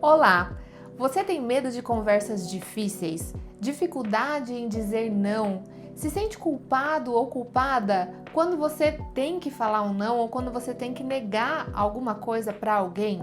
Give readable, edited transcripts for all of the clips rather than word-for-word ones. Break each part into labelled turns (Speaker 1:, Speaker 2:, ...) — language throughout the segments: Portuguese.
Speaker 1: Olá! Você tem medo de conversas difíceis? Dificuldade em dizer não? Se sente culpado ou culpada quando você tem que falar um não ou quando você tem que negar alguma coisa para alguém?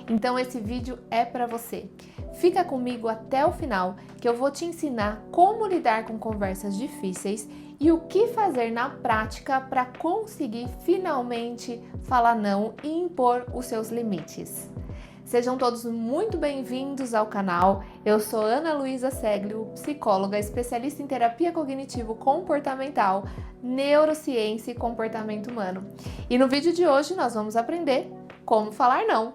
Speaker 1: Então esse vídeo é para você. Fica comigo até o final que eu vou te ensinar como lidar com conversas difíceis e o que fazer na prática para conseguir finalmente falar não e impor os seus limites. Sejam todos muito bem-vindos ao canal. Eu sou Ana Luísa Seglio, psicóloga, especialista em terapia cognitivo-comportamental, neurociência e comportamento humano. E no vídeo de hoje nós vamos aprender como falar não.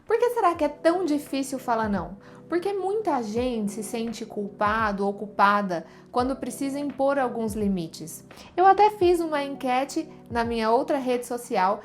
Speaker 1: Por que será que é tão difícil falar não? Porque muita gente se sente culpado ou culpada quando precisa impor alguns limites. Eu até fiz uma enquete na minha outra rede social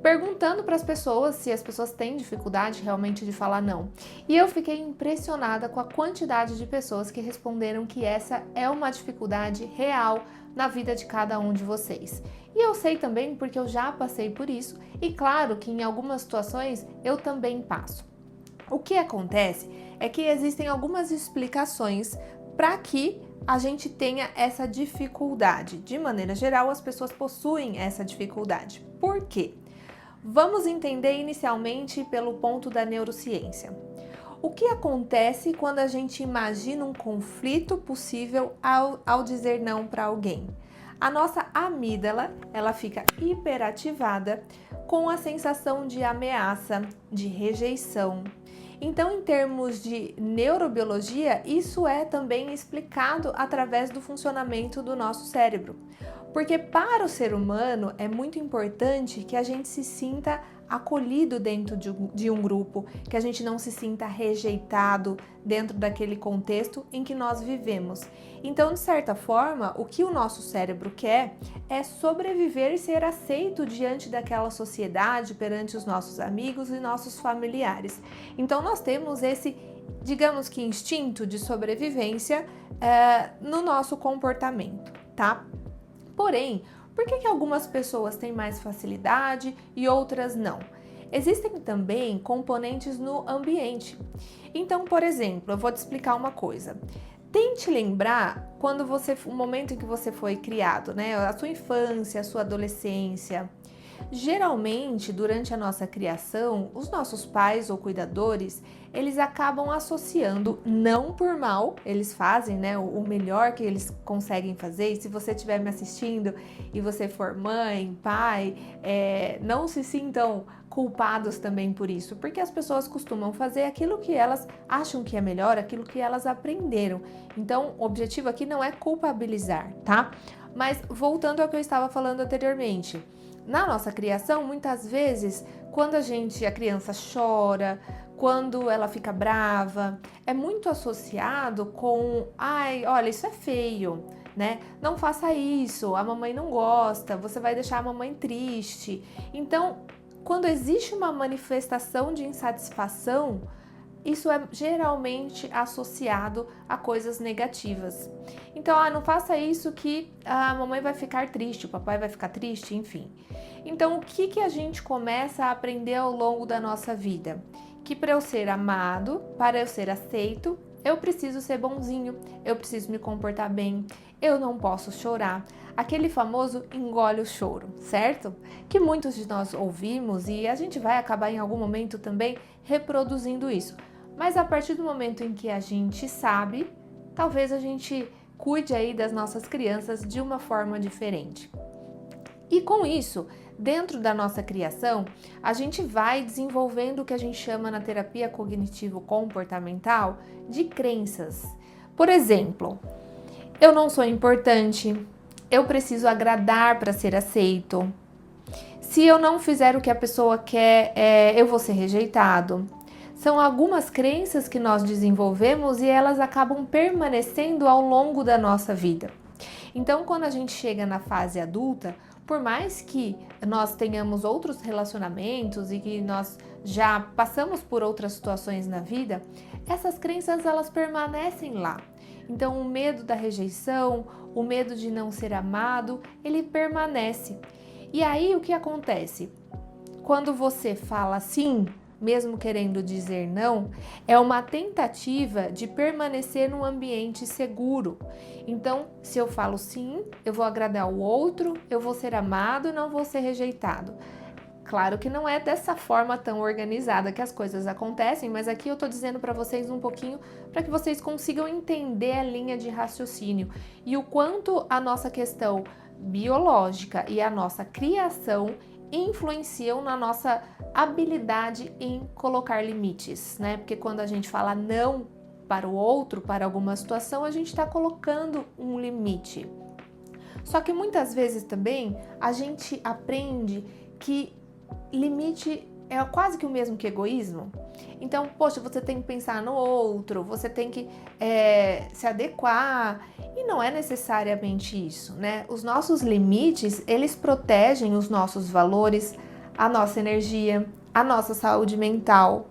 Speaker 1: perguntando para as pessoas se as pessoas têm dificuldade realmente de falar não. E eu fiquei impressionada com a quantidade de pessoas que responderam que essa é uma dificuldade real na vida de cada um de vocês. E eu sei também porque eu já passei por isso e claro que em algumas situações eu também passo. O que acontece é que existem algumas explicações para que a gente tenha essa dificuldade. De maneira geral, as pessoas possuem essa dificuldade. Por quê? Vamos entender inicialmente pelo ponto da neurociência. O que acontece quando a gente imagina um conflito possível ao dizer não para alguém? A nossa amígdala, ela fica hiperativada com a sensação de ameaça, de rejeição. Então, em termos de neurobiologia, isso é também explicado através do funcionamento do nosso cérebro. Porque para o ser humano é muito importante que a gente se sinta acolhido dentro de um grupo, que a gente não se sinta rejeitado dentro daquele contexto em que nós vivemos. Então, de certa forma, o que o nosso cérebro quer é sobreviver e ser aceito diante daquela sociedade, perante os nossos amigos e nossos familiares. Então, nós temos esse, digamos que, instinto de sobrevivência no nosso comportamento, tá? Porém, por que algumas pessoas têm mais facilidade e outras não? Existem também componentes no ambiente. Então, por exemplo, eu vou te explicar uma coisa. Tente lembrar o momento em que você foi criado, né? A sua infância, a sua adolescência. Geralmente, durante a nossa criação, os nossos pais ou cuidadores, eles acabam associando, não por mal, eles fazem, né, o melhor que eles conseguem fazer. E se você estiver me assistindo e você for mãe, pai, não se sintam culpados também por isso, porque as pessoas costumam fazer aquilo que elas acham que é melhor, aquilo que elas aprenderam. Então, o objetivo aqui não é culpabilizar, tá? Mas voltando ao que eu estava falando anteriormente, na nossa criação, muitas vezes, quando a criança chora, quando ela fica brava, é muito associado com, ai, olha, isso é feio, né? Não faça isso, a mamãe não gosta, você vai deixar a mamãe triste. Então, quando existe uma manifestação de insatisfação, isso é geralmente associado a coisas negativas. Então, não faça isso que a mamãe vai ficar triste, o papai vai ficar triste, enfim. Então, o que a gente começa a aprender ao longo da nossa vida? Que para eu ser amado, para eu ser aceito, eu preciso ser bonzinho, eu preciso me comportar bem, eu não posso chorar. Aquele famoso engole o choro, certo? Que muitos de nós ouvimos e a gente vai acabar em algum momento também reproduzindo isso. Mas a partir do momento em que a gente sabe, talvez a gente cuide aí das nossas crianças de uma forma diferente. E com isso, dentro da nossa criação, a gente vai desenvolvendo o que a gente chama na terapia cognitivo-comportamental de crenças. Por exemplo, eu não sou importante, eu preciso agradar para ser aceito. Se eu não fizer o que a pessoa quer, eu vou ser rejeitado. São algumas crenças que nós desenvolvemos e elas acabam permanecendo ao longo da nossa vida. Então, quando a gente chega na fase adulta, por mais que nós tenhamos outros relacionamentos e que nós já passamos por outras situações na vida, essas crenças elas permanecem lá. Então o medo da rejeição, o medo de não ser amado, ele permanece. E aí o que acontece? Quando você fala sim, mesmo querendo dizer não, é uma tentativa de permanecer num ambiente seguro. Então, se eu falo sim, eu vou agradar o outro, eu vou ser amado, não vou ser rejeitado. Claro que não é dessa forma tão organizada que as coisas acontecem, mas aqui eu tô dizendo para vocês um pouquinho para que vocês consigam entender a linha de raciocínio e o quanto a nossa questão biológica e a nossa criação influenciam na nossa habilidade em colocar limites, né? Porque quando a gente fala não para o outro, para alguma situação, a gente está colocando um limite. Só que muitas vezes também a gente aprende que limite é quase que o mesmo que egoísmo. Então, poxa, você tem que pensar no outro, você tem que se adequar, e não é necessariamente isso, né? Os nossos limites, eles protegem os nossos valores, a nossa energia, a nossa saúde mental.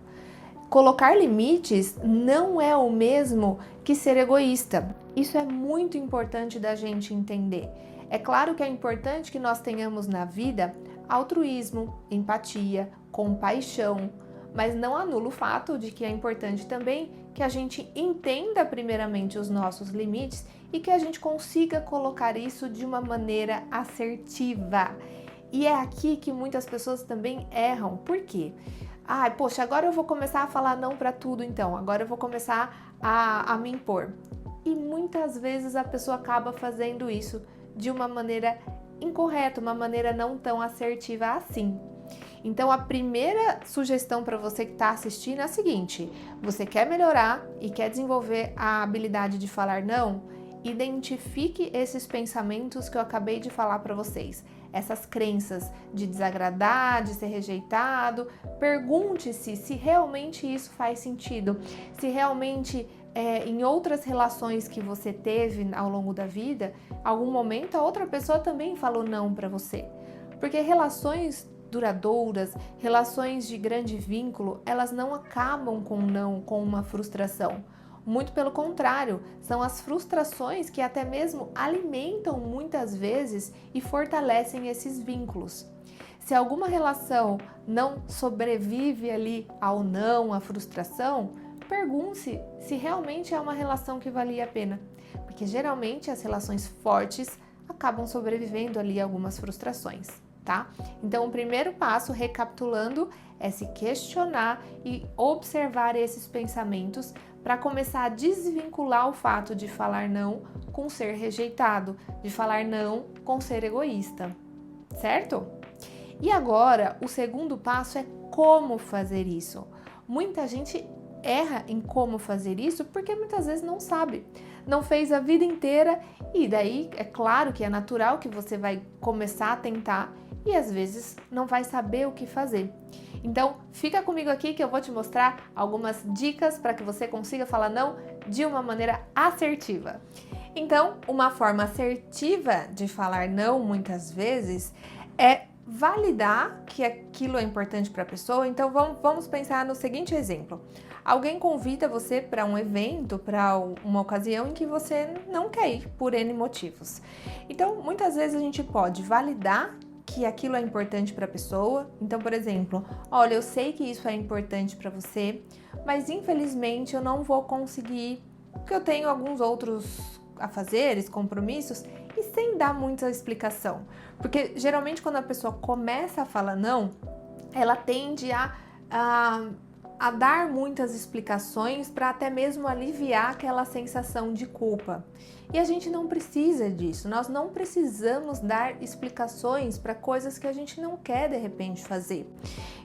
Speaker 1: Colocar limites não é o mesmo que ser egoísta. Isso é muito importante da gente entender. É claro que é importante que nós tenhamos na vida altruísmo, empatia, compaixão, mas não anula o fato de que é importante também que a gente entenda primeiramente os nossos limites e que a gente consiga colocar isso de uma maneira assertiva. E é aqui que muitas pessoas também erram. Por quê? Ai, poxa, agora eu vou começar a falar não para tudo então, agora eu vou começar a me impor. E muitas vezes a pessoa acaba fazendo isso de uma maneira incorreta, uma maneira não tão assertiva assim. Então a primeira sugestão para você que está assistindo é a seguinte: você quer melhorar e quer desenvolver a habilidade de falar não? Identifique esses pensamentos que eu acabei de falar para vocês, essas crenças de desagradar, de ser rejeitado. Pergunte-se se realmente isso faz sentido, se realmente em outras relações que você teve ao longo da vida, algum momento a outra pessoa também falou não para você. Porque relações duradouras, relações de grande vínculo, elas não acabam com não, com uma frustração. Muito pelo contrário, são as frustrações que até mesmo alimentam muitas vezes e fortalecem esses vínculos. Se alguma relação não sobrevive ali ao não, à frustração, pergunte se realmente é uma relação que valia a pena, porque geralmente as relações fortes acabam sobrevivendo ali a algumas frustrações, tá? Então, o primeiro passo, recapitulando, é se questionar e observar esses pensamentos para começar a desvincular o fato de falar não com ser rejeitado, de falar não com ser egoísta, certo? E agora, o segundo passo é como fazer isso. Muita gente erra em como fazer isso porque muitas vezes não sabe, não fez a vida inteira e daí é claro que é natural que você vai começar a tentar e às vezes não vai saber o que fazer. Então fica comigo aqui que eu vou te mostrar algumas dicas para que você consiga falar não de uma maneira assertiva. Então, uma forma assertiva de falar não muitas vezes é validar que aquilo é importante para a pessoa. Então vamos pensar no seguinte exemplo. Alguém convida você para um evento, para uma ocasião em que você não quer ir por N motivos. Então, muitas vezes a gente pode validar que aquilo é importante para a pessoa. Então, por exemplo, olha, eu sei que isso é importante para você, mas infelizmente eu não vou conseguir, porque eu tenho alguns outros afazeres, compromissos, e sem dar muita explicação. Porque geralmente quando a pessoa começa a falar não, ela tende a dar muitas explicações para até mesmo aliviar aquela sensação de culpa. E a gente não precisa disso, nós não precisamos dar explicações para coisas que a gente não quer de repente fazer.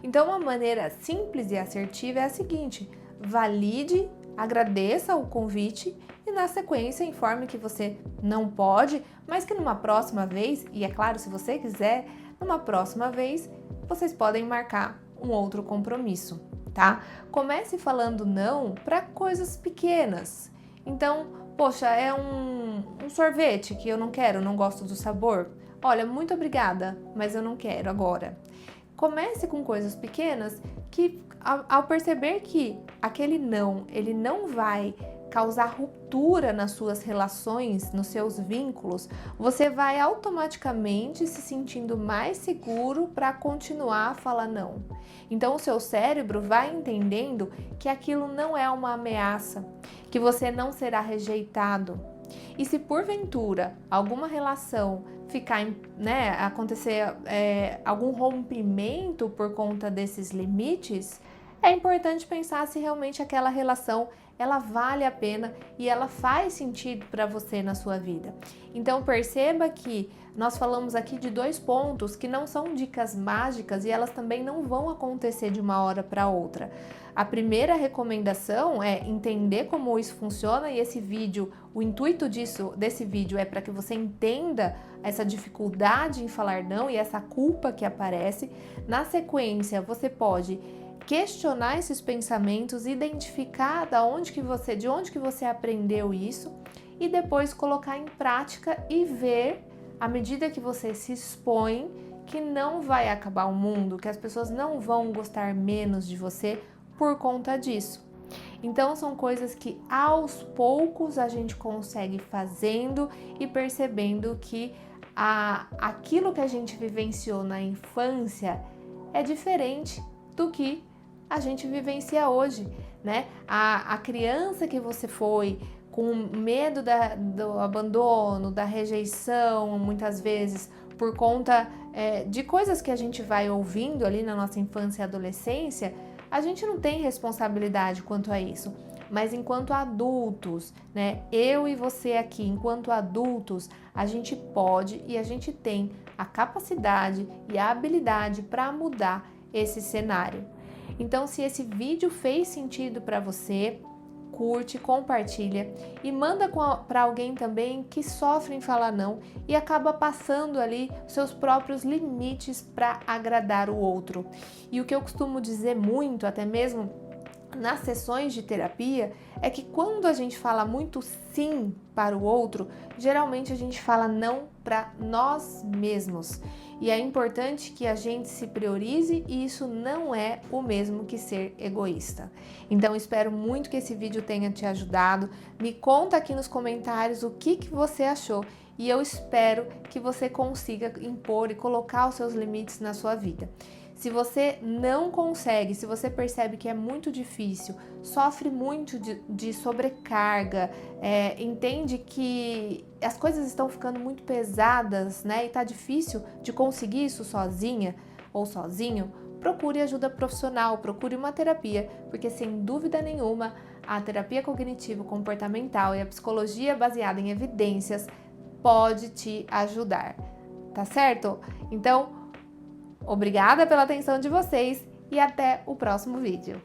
Speaker 1: Então, uma maneira simples e assertiva é a seguinte: valide, agradeça o convite e na sequência informe que você não pode, mas que numa próxima vez, e é claro, se você quiser, numa próxima vez, vocês podem marcar um outro compromisso. Tá? Comece falando não para coisas pequenas. Então, poxa, é um sorvete que eu não quero, não gosto do sabor. Olha, muito obrigada, mas eu não quero agora. Comece com coisas pequenas que, ao perceber que aquele não, ele não vai causar ruptura nas suas relações, nos seus vínculos, você vai automaticamente se sentindo mais seguro para continuar a falar não. Então o seu cérebro vai entendendo que aquilo não é uma ameaça, que você não será rejeitado. E se porventura alguma relação ficar, acontecer algum rompimento por conta desses limites, é importante pensar se realmente aquela relação ela vale a pena e ela faz sentido para você na sua vida. Então perceba que nós falamos aqui de 2 pontos que não são dicas mágicas e elas também não vão acontecer de uma hora para outra. A primeira recomendação é entender como isso funciona e esse vídeo, o intuito desse vídeo é para que você entenda essa dificuldade em falar não e essa culpa que aparece. Na sequência, você pode questionar esses pensamentos, identificar de onde que você aprendeu isso e depois colocar em prática e ver, à medida que você se expõe, que não vai acabar o mundo, que as pessoas não vão gostar menos de você por conta disso. Então são coisas que aos poucos a gente consegue fazendo e percebendo que aquilo que a gente vivenciou na infância é diferente do que a gente vivencia hoje, né? A criança que você foi com medo do abandono, da rejeição, muitas vezes por conta de coisas que a gente vai ouvindo ali na nossa infância e adolescência, a gente não tem responsabilidade quanto a isso. Mas enquanto adultos, né? Eu e você aqui, enquanto adultos, a gente pode e a gente tem a capacidade e a habilidade para mudar esse cenário. Então, se esse vídeo fez sentido para você, curte, compartilha e manda para alguém também que sofre em falar não e acaba passando ali seus próprios limites para agradar o outro. E o que eu costumo dizer muito, até mesmo nas sessões de terapia, é que quando a gente fala muito sim para o outro, geralmente a gente fala não para nós mesmos. E é importante que a gente se priorize e isso não é o mesmo que ser egoísta. Então espero muito que esse vídeo tenha te ajudado. Me conta aqui nos comentários o que você achou e eu espero que você consiga impor e colocar os seus limites na sua vida. Se você não consegue, se você percebe que é muito difícil, sofre muito de sobrecarga, entende que as coisas estão ficando muito pesadas, né? E tá difícil de conseguir isso sozinha ou sozinho, procure ajuda profissional, procure uma terapia, porque sem dúvida nenhuma a terapia cognitivo-comportamental e a psicologia baseada em evidências pode te ajudar, tá certo? Então, obrigada pela atenção de vocês e até o próximo vídeo.